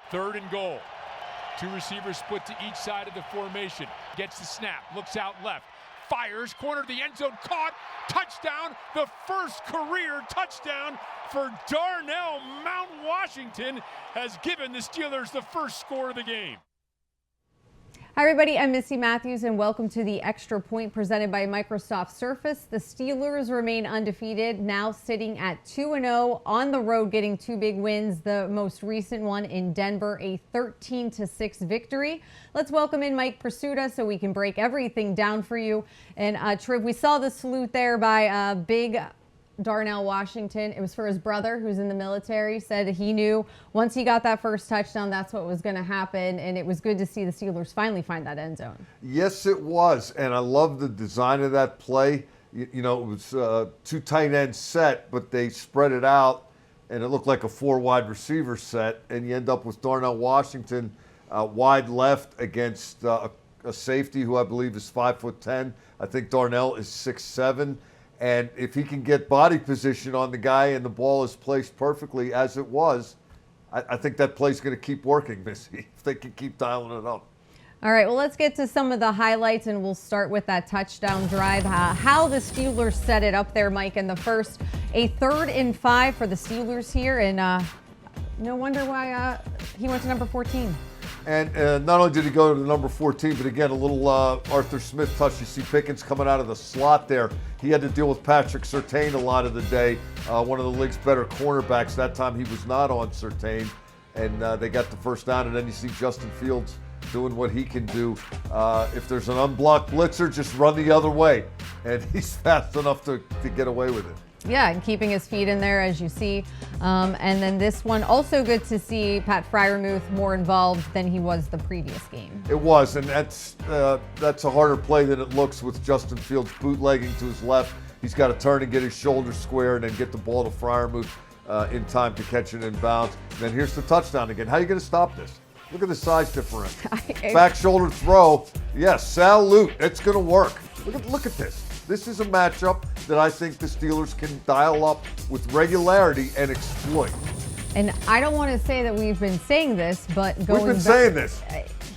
Third and goal. Two receivers split to each side of the formation. Gets the snap, looks out left, fires, corner of the end zone, caught, touchdown, the first career touchdown for Darnell Mount Washington has given the Steelers the first score of the game. Hi everybody, I'm Missi Matthews and welcome to the Extra Point presented by Microsoft Surface. The Steelers remain undefeated, now sitting at 2-0 on the road, getting two big wins. The most recent one in Denver, a 13-6 victory. Let's welcome in Mike Prisuta so we can break everything down for you. And Triv, we saw the salute there by big Darnell Washington. It was for his brother who's in the military. Said he knew once he got that first touchdown, that's what was going to happen. And it was good to see the Steelers finally find that end zone. Yes, it was. And I love the design of that play. You know, it was two tight end set, but they spread it out and it looked like a four wide receiver set. And you end up with Darnell Washington wide left against a safety who I believe is 5'10". I think Darnell is 6'7". And if he can get body position on the guy and the ball is placed perfectly as it was, I think that play's going to keep working, Missi, if they can keep dialing it up. All right, well, let's get to some of the highlights, and we'll start with that touchdown drive. How the Steelers set it up there, Mike, in the first. A 3rd and 5 for the Steelers here, and no wonder why he went to number 14. And not only did he go to the number 14, but again, a little Arthur Smith touch. You see Pickens coming out of the slot there. He had to deal with Patrick Surtain a lot of the day, one of the league's better cornerbacks. That time he was not on Surtain, and they got the first down. And then you see Justin Fields doing what he can do. If there's an unblocked blitzer, just run the other way. And he's fast enough to get away with it. Yeah, and keeping his feet in there, as you see. And then this one, also good to see Pat Freiermuth more involved than he was the previous game. It was, and that's a harder play than it looks with Justin Fields bootlegging to his left. He's got to turn and get his shoulders square and then get the ball to Freiermuth in time to catch it in bounds. And then here's the touchdown again. How are you going to stop this? Look at the size differential. Back shoulder throw. Yes, salute. It's going to work. Look at this. This is a matchup that I think the Steelers can dial up with regularity and exploit. And I don't want to say that we've been saying this, but we've been saying this.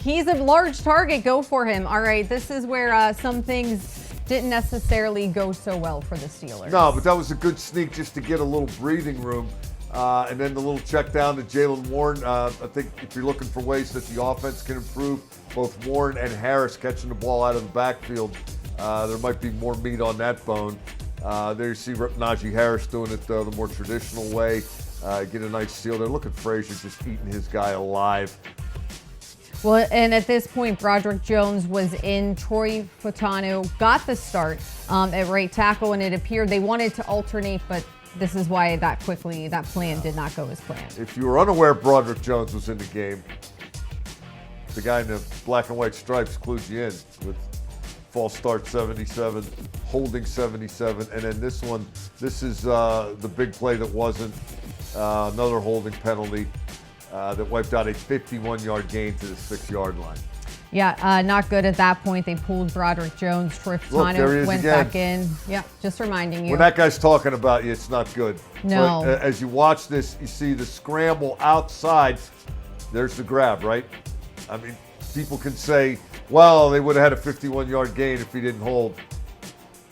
He's a large target. Go for him. All right, this is where some things didn't necessarily go so well for the Steelers. No, but that was a good sneak just to get a little breathing room. And then the little check down to Jaylen Warren. I think if you're looking for ways that the offense can improve, both Warren and Harris catching the ball out of the backfield, there might be more meat on that bone. There you see Najee Harris doing it the more traditional way. Get a nice steal there. Look at Frazier just eating his guy alive. Well, and at this point, Broderick Jones was in. Troy Fautanu got the start at right tackle, and it appeared they wanted to alternate, but this is why that plan did not go as planned. If you were unaware Broderick Jones was in the game, the guy in the black and white stripes clued you in with false start 77, holding 77, and then this one, this is the big play that wasn't, another holding penalty that wiped out a 51-yard gain to the 6-yard line. Yeah, not good at that point. They pulled Broderick Jones. Troy Fautanu went back in. Yeah, just reminding you. When that guy's talking about you, it's not good. No. But as you watch this, you see the scramble outside. There's the grab, right? I mean, people can say, well, they would have had a 51-yard gain if he didn't hold.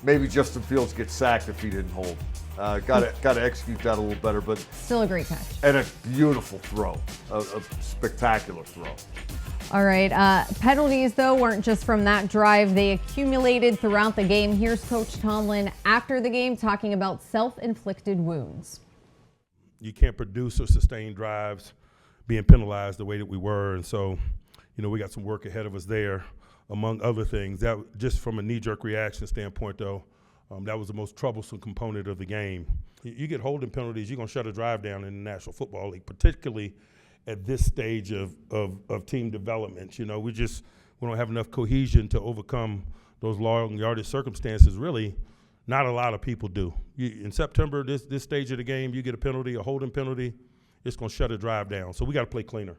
Maybe Justin Fields gets sacked if he didn't hold. Got to execute that a little better, but still a great catch. And a beautiful throw, a spectacular throw. All right, penalties, though, weren't just from that drive. They accumulated throughout the game. Here's Coach Tomlin after the game talking about self-inflicted wounds. You can't produce or sustain drives being penalized the way that we were, and so, you know, we got some work ahead of us there, among other things. That just from a knee-jerk reaction standpoint, though, that was the most troublesome component of the game. You get holding penalties, you're going to shut a drive down in the National Football League, particularly at this stage of team development. You know, we don't have enough cohesion to overcome those long yardage circumstances. Really, not a lot of people do. In September, this stage of the game, you get a penalty, a holding penalty, it's going to shut a drive down. So we got to play cleaner.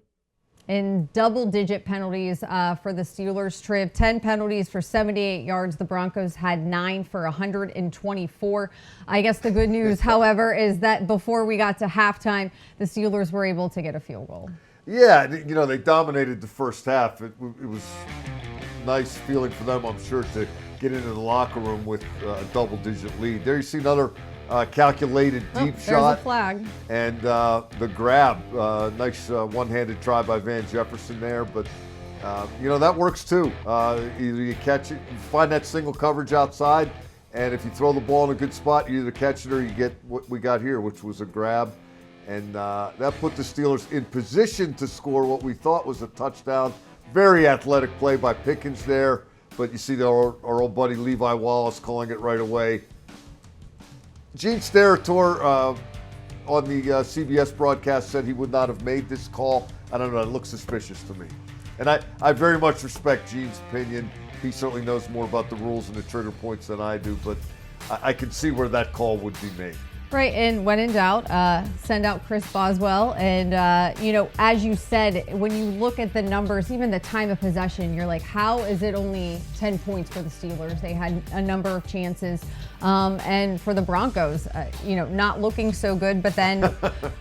In double-digit penalties for the Steelers, Triv, 10 penalties for 78 yards. The Broncos had 9 for 124. I guess the good news, however, is that before we got to halftime, the Steelers were able to get a field goal. Yeah, they dominated the first half. It was nice feeling for them, I'm sure, to get into the locker room with a double-digit lead. There you see another calculated deep shot. There's a flag. And the grab, nice one-handed try by Van Jefferson there. But, that works too. Either you catch it, you find that single coverage outside, and if you throw the ball in a good spot, you either catch it or you get what we got here, which was a grab. And that put the Steelers in position to score what we thought was a touchdown. Very athletic play by Pickens there. But you see our old buddy Levi Wallace calling it right away. Gene Steratore on the CBS broadcast said he would not have made this call. I don't know, it looks suspicious to me. And I very much respect Gene's opinion. He certainly knows more about the rules and the trigger points than I do, but I can see where that call would be made. Right, and when in doubt, send out Chris Boswell. And, as you said, when you look at the numbers, even the time of possession, you're like, how is it only 10 points for the Steelers? They had a number of chances. And for the Broncos, not looking so good, but then...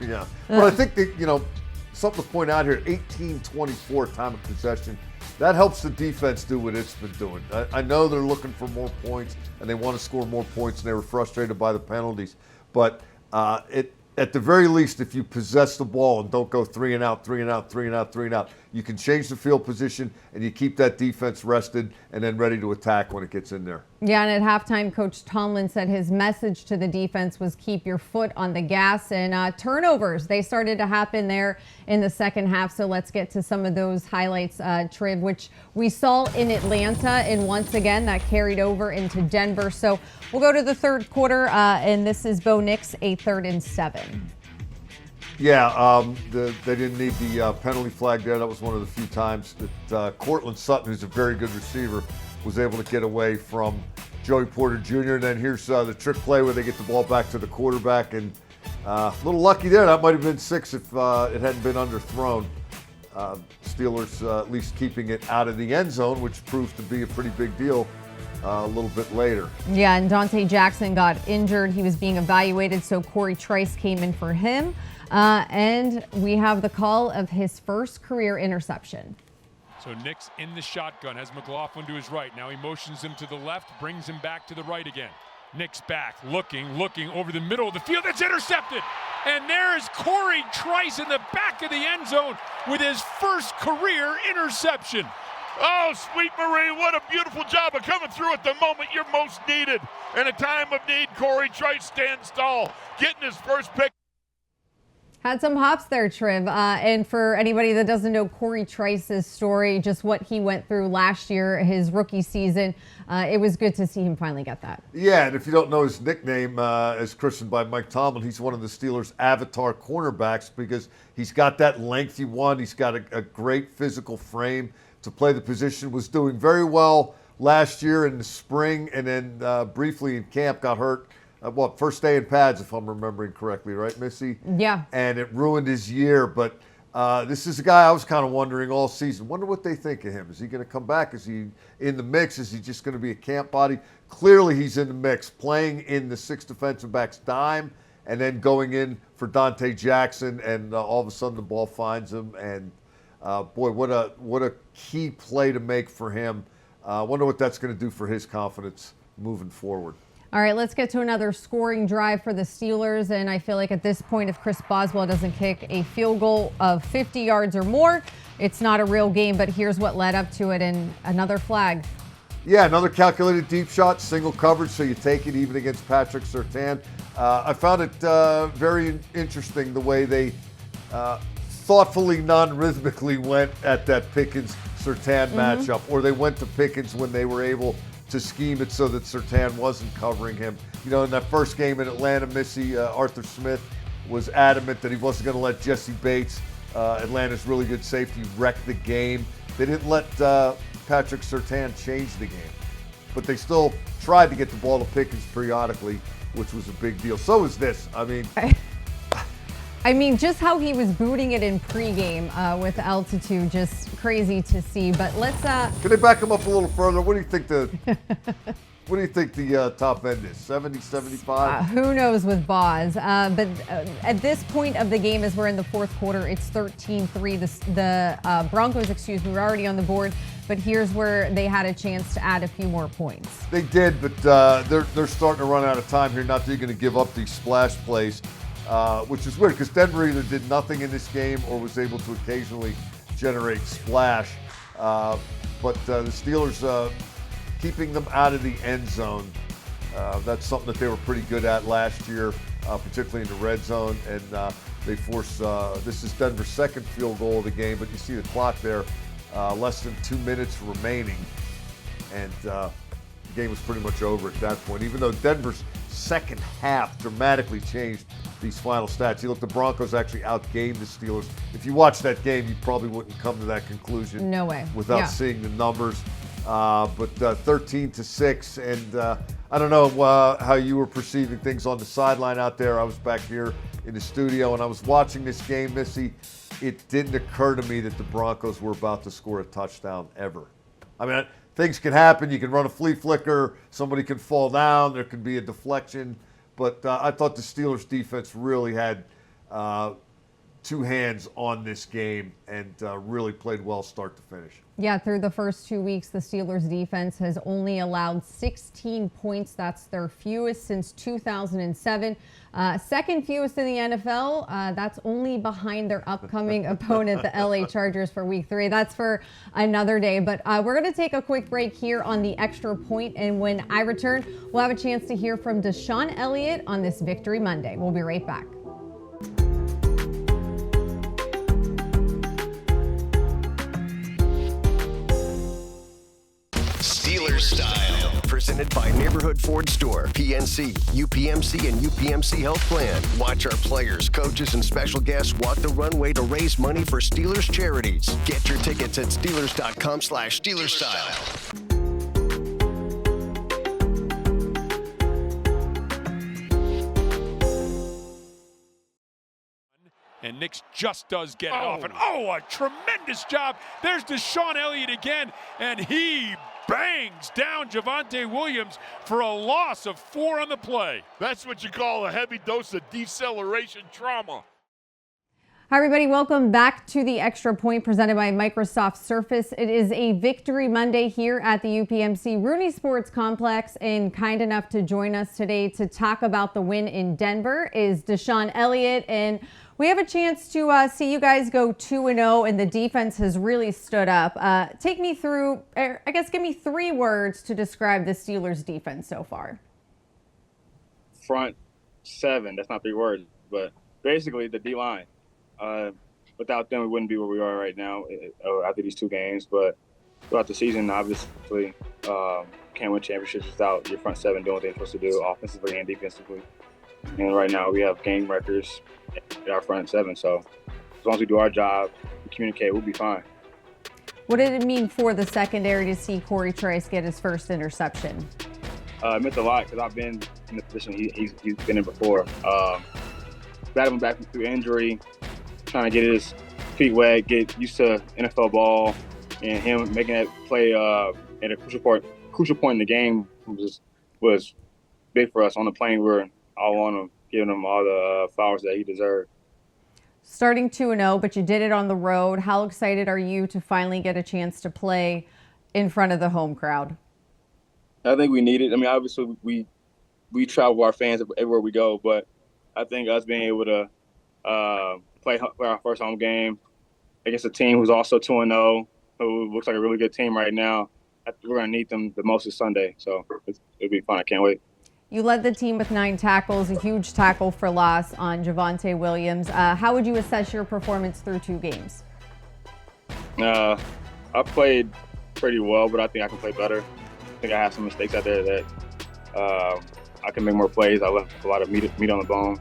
Yeah. Well, I think that, something to point out here, 18-24 time of possession. That helps the defense do what it's been doing. I know they're looking for more points, and they want to score more points, and they were frustrated by the penalties. But at the very least, if you possess the ball and don't go 3 and out, 3 and out, 3 and out, 3 and out, you can change the field position and you keep that defense rested and then ready to attack when it gets in there. Yeah, and at halftime, Coach Tomlin said his message to the defense was keep your foot on the gas, and turnovers, they started to happen there in the second half. So let's get to some of those highlights, Triv, which we saw in Atlanta, and once again, that carried over into Denver. So we'll go to the third quarter, and this is Bo Nix, a 3rd and 7. Yeah, they didn't need the penalty flag there. That was one of the few times that Cortland Sutton, who's a very good receiver, was able to get away from Joey Porter Jr. And then here's the trick play where they get the ball back to the quarterback. And a little lucky there. That might have been 6 if it hadn't been underthrown. Steelers at least keeping it out of the end zone, which proved to be a pretty big deal a little bit later. Yeah, and Dante Jackson got injured. He was being evaluated, so Corey Trice came in for him. And we have the call of his first career interception. So Nix in the shotgun, has McLaughlin to his right. Now he motions him to the left, brings him back to the right again. Nix back, looking over the middle of the field. It's intercepted. And there's Corey Trice in the back of the end zone with his first career interception. Oh, Sweet Marie, what a beautiful job of coming through at the moment you're most needed. In a time of need, Corey Trice stands tall, getting his first pick. Had some hops there, Triv. And for anybody that doesn't know Corey Trice's story, just what he went through last year, his rookie season, it was good to see him finally get that. Yeah, and if you don't know his nickname, as christened by Mike Tomlin, he's one of the Steelers' avatar cornerbacks because he's got that lengthy one. He's got a great physical frame to play the position. Was doing very well last year in the spring, and then briefly in camp got hurt. First day in pads, if I'm remembering correctly, right, Missi? Yeah. And it ruined his year. But this is a guy I was kind of wondering all season. Wonder what they think of him. Is he going to come back? Is he in the mix? Is he just going to be a camp body? Clearly he's in the mix, playing in the 6 defensive backs dime and then going in for Dante Jackson, and all of a sudden the ball finds him. And, boy, what a key play to make for him. I wonder what that's going to do for his confidence moving forward. All right, let's get to another scoring drive for the Steelers. And I feel like at this point, if Chris Boswell doesn't kick a field goal of 50 yards or more, it's not a real game. But here's what led up to it, and another flag. Yeah, another calculated deep shot, single coverage, so you take it even against Patrick Surtain. I found it very interesting the way they thoughtfully, non-rhythmically went at that Pickens-Surtain matchup, or they went to Pickens when they were able to scheme it so that Surtain wasn't covering him. You know, in that first game in Atlanta, Missi, Arthur Smith was adamant that he wasn't going to let Jesse Bates, Atlanta's really good safety, wreck the game. They didn't let Patrick Surtain change the game, but they still tried to get the ball to Pickens periodically, which was a big deal. So is this. I mean, I mean, just how he was booting it in pregame with altitude, just crazy to see. But let's. Can they back him up a little further? What do you think the top end is? 70, 75? Who knows with Boz? But at this point of the game, as we're in the fourth quarter, it's 13-3. The Broncos, were already on the board. But here's where they had a chance to add a few more points. They did, but they're starting to run out of time here. Not that you're going to give up these splash plays, which is weird because Denver either did nothing in this game or was able to occasionally generate splash. But the Steelers keeping them out of the end zone, that's something that they were pretty good at last year, particularly in the red zone. And they forced, this is Denver's second field goal of the game, but you see the clock there. Less than 2 minutes remaining, and the game was pretty much over at that point. Even though Denver's second half dramatically changed these final stats. You look, the Broncos actually outgained the Steelers. If you watch that game, you probably wouldn't come to that conclusion. No way. Without seeing the numbers. But 13-6, and I don't know how you were perceiving things on the sideline out there. I was back here in the studio, and I was watching this game, Missi. It didn't occur to me that the Broncos were about to score a touchdown ever. I mean, things can happen. You can run a flea flicker. Somebody can fall down. There can be a deflection. But I thought the Steelers' defense really had two hands on this game and really played well start to finish. Yeah, through the first 2 weeks, the Steelers defense has only allowed 16 points. That's their fewest since 2007. Second fewest in the NFL. That's only behind their upcoming opponent, the LA Chargers, for week 3. That's for another day. But we're going to take a quick break here on the Extra Point. And when I return, we'll have a chance to hear from DeShon Elliott on this Victory Monday. We'll be right back. Steelers Style, presented by Neighborhood Ford Store, PNC, UPMC, and UPMC Health Plan. Watch our players, coaches, and special guests walk the runway to raise money for Steelers charities. Get your tickets at Steelers.com/Steelers Style. And Nix just does get it off. And a tremendous job. There's DeShon Elliott again, and he bangs down Javonte Williams for a loss of 4 on the play. That's what you call a heavy dose of deceleration trauma. Hi, everybody. Welcome back to the Extra Point presented by Microsoft Surface. It is a Victory Monday here at the UPMC Rooney Sports Complex, and kind enough to join us today to talk about the win in Denver is DeShon Elliott. And we have a chance to see you guys go 2-0, and the defense has really stood up. Take me through, give me 3 words to describe the Steelers' defense so far. Front 7, that's not 3 words, but basically the D-line. Without them, we wouldn't be where we are right now after these 2 games. But throughout the season, obviously, can't win championships without your front 7 doing what they're supposed to do offensively and defensively. And right now we have game records in our front 7. So as long as we do our job, we communicate, we'll be fine. What did it mean for the secondary to see Corey Trice get his first interception? It meant a lot because I've been in the position he's been in before. Battling back through injury, trying to get his feet wet, get used to NFL ball, and him making that play at a crucial point in the game was big for us. On the plane, we were all on him, giving him all the flowers that he deserved. Starting 2-0, but you did it on the road. How excited are you to finally get a chance to play in front of the home crowd? I think we need it. I mean, obviously we travel with our fans everywhere we go, but I think us being able to play our first home game against a team who's also 2-0, who looks like a really good team right now, we're going to need them the most this Sunday. So it'll be fun. I can't wait. You led the team with 9 tackles, a huge tackle for loss on Javonte Williams. How would you assess your performance through 2 games? I played pretty well, but I think I can play better. I think I have some mistakes out there that I can make more plays. I left a lot of meat on the bone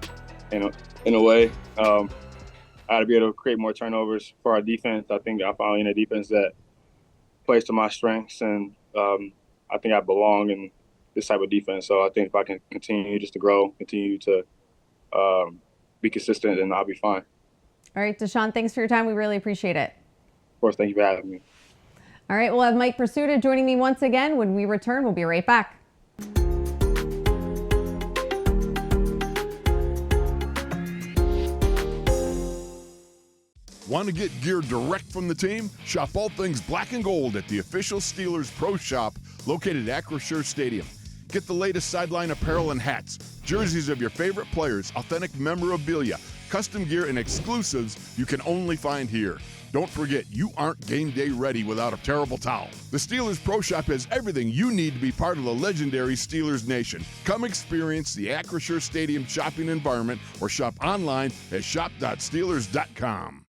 in a way. I got to be able to create more turnovers for our defense. I think I'm finally in a defense that plays to my strengths, and I think I belong in this type of defense. So I think if I can continue just to grow, continue to be be consistent, and I'll be fine. All right, DeShon, thanks for your time. We really appreciate it. Of course, thank you for having me. All right, we'll have Mike Prisuta joining me once again. When we return, we'll be right back. Want to get gear direct from the team? Shop all things black and gold at the official Steelers Pro Shop located at Acrisure Stadium. Get the latest sideline apparel and hats, jerseys of your favorite players, authentic memorabilia, custom gear, and exclusives you can only find here. Don't forget, you aren't game day ready without a terrible towel. The Steelers Pro Shop has everything you need to be part of the legendary Steelers Nation. Come experience the Acrisure Stadium shopping environment or shop online at shop.steelers.com.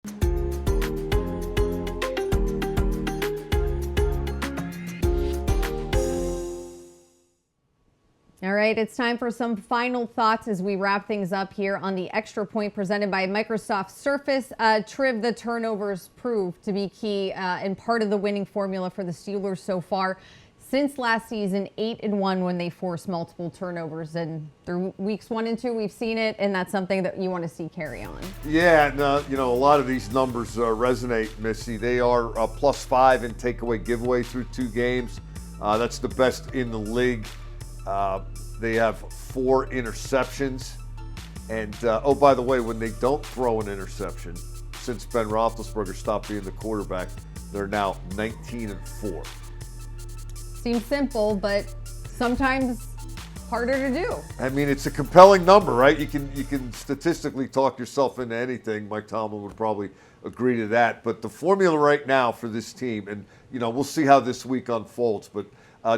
All right, it's time for some final thoughts as we wrap things up here on the Extra Point presented by Microsoft Surface. Triv, the turnovers proved to be key and part of the winning formula for the Steelers so far. Since last season, 8-1 when they forced multiple turnovers. And through weeks 1 and 2, we've seen it, and that's something that you want to see carry on. Yeah, no, you know, a lot of these numbers resonate, Missy. They are +5 in takeaway giveaway through 2 games. That's the best in the league. They have 4 interceptions. And, oh, by the way, when they don't throw an interception, since Ben Roethlisberger stopped being the quarterback, they're now 19-4. Seems simple, but sometimes harder to do. I mean, it's a compelling number, right? You can statistically talk yourself into anything. Mike Tomlin would probably agree to that. But the formula right now for this team, and, you know, we'll see how this week unfolds, but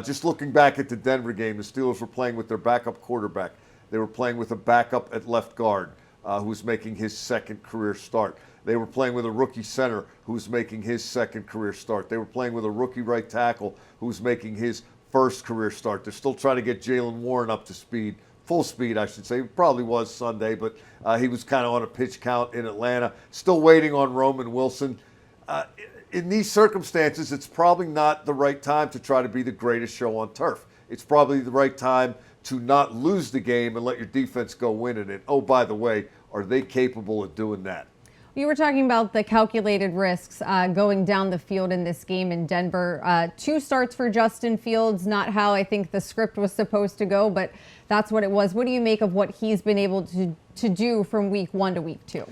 just looking back at the Denver game, the Steelers were playing with their backup quarterback. They were playing with a backup at left guard who was making his second career start. They were playing with a rookie center who was making his second career start. They were playing with a rookie right tackle who was making his first career start. They're still trying to get Jaylen Warren up to speed, full speed, I should say. It probably was Sunday, but he was kind of on a pitch count in Atlanta. Still waiting on Roman Wilson. In these circumstances, it's probably not the right time to try to be the greatest show on turf. It's probably the right time to not lose the game and let your defense go win it. And, oh, by the way, are they capable of doing that? You were talking about the calculated risks going down the field in this game in Denver. 2 starts for Justin Fields, not how I think the script was supposed to go, but that's what it was. What do you make of what he's been able to do from week 1 to week 2?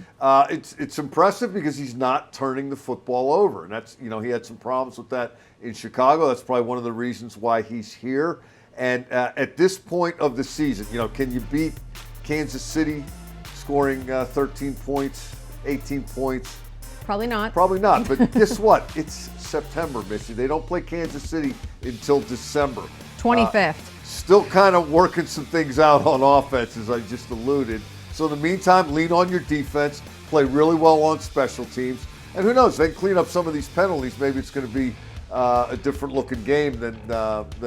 It's impressive because he's not turning the football over. And that's, you know, he had some problems with that in Chicago. That's probably one of the reasons why he's here. And at this point of the season, you know, can you beat Kansas City scoring 13 points? 18 points. Probably not. Probably not. But guess what? It's September, Missy. They don't play Kansas City until December. 25th. Still kind of working some things out on offense, as I just alluded. So in the meantime, lean on your defense, play really well on special teams, and who knows? They can clean up some of these penalties. Maybe it's going to be a different looking game than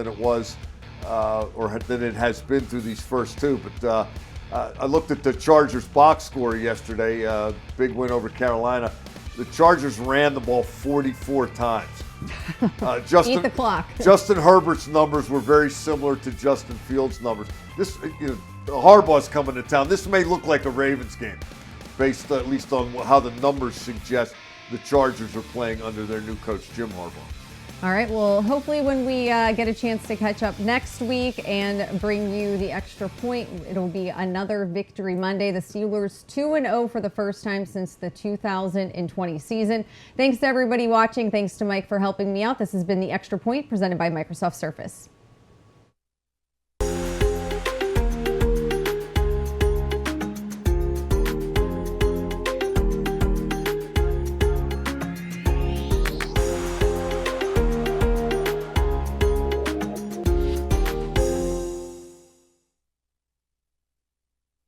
it was or than it has been through these first 2. But I looked at the Chargers box score yesterday, big win over Carolina. The Chargers ran the ball 44 times. Eat the clock. Justin Herbert's numbers were very similar to Justin Fields' numbers. This, you know, Harbaugh's coming to town. This may look like a Ravens game, based at least on how the numbers suggest the Chargers are playing under their new coach, Jim Harbaugh. All right, well, hopefully when we get a chance to catch up next week and bring you the Extra Point, it'll be another Victory Monday. The Steelers 2-0 for the first time since the 2020 season. Thanks to everybody watching. Thanks to Mike for helping me out. This has been the Extra Point presented by Microsoft Surface.